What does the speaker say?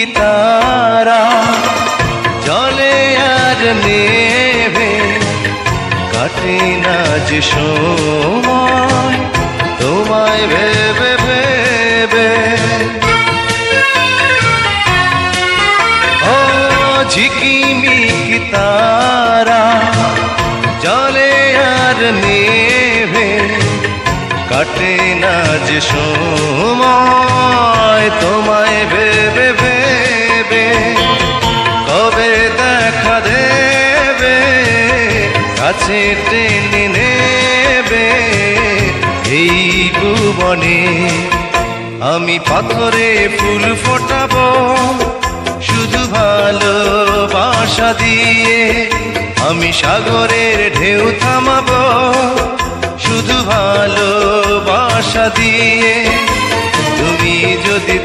কি তারা জলে আর নেভে কাটে না যে সময় তোমায় ভেবে ভেবে। ও ঝিকিমিকি তারা জলে আর নেভে কাটে না যে সময় তোমায় ভেবে ভেবে। কবে দেখা দেবে কাছে টেনে নেবে এই ভুবনে। আমি পাথরে ফুল ফোটাবো শুধু ভালোবাসা দিয়ে, আমি সাগরের ঢেউ থামাবো শুধু ভালোবাসা দিয়ে। তুমি যদি